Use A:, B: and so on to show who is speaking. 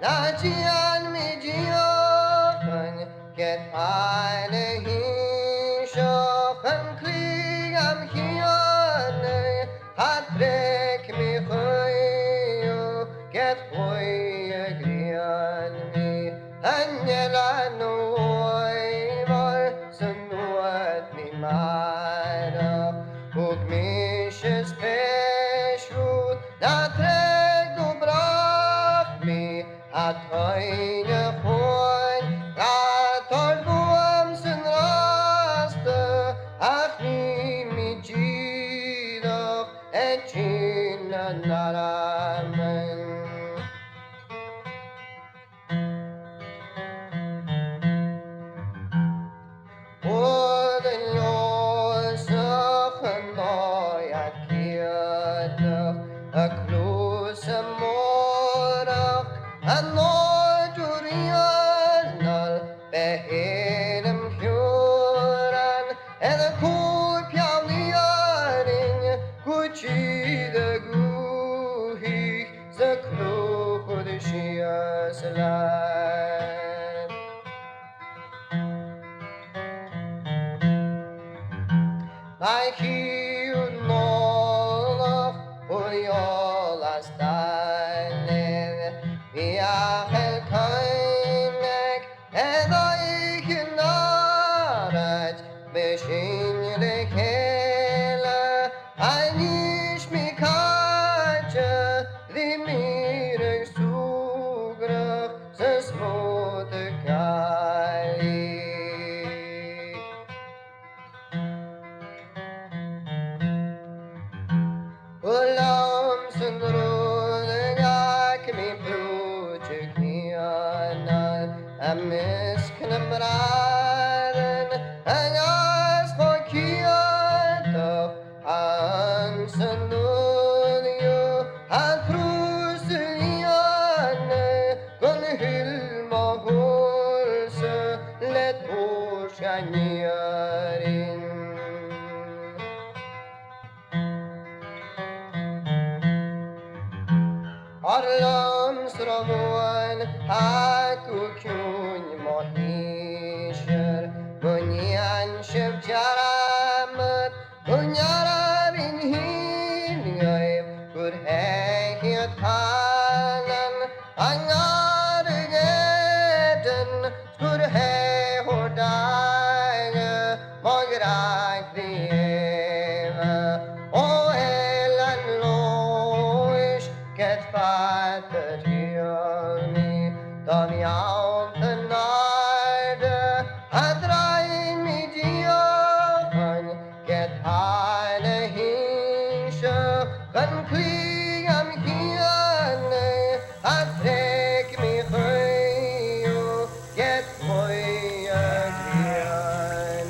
A: Najian mi jian get eine hishochen kliam hian hat rek mi khoyu get khoy grian mi anyela noy var sunuat mi mara uk mishes peshut na trek du brach mi at eine khoy atol buam sun raste ach ni mi jido echin naramen Slide. Like you know Oriola styling via Helkainek and I cannot machine the Kela I nish me kacha the mirror sugra the smooth guy. Ulam sundruga kmi pujikiana amis knamraden angas kokiato an sundunyo an trusliane gun hilma hulse let ushaniarin. Arlam sravuan haku kyun mohisher bunyan shivjaramat bunyarin hingaib kur hekiyat halan angar geden kur he hodaya magrak dieva o elan loish get fight the journey the out the night adrain mi jian get eine hische kan kliam hian atrek mi khoyu get moy agrian.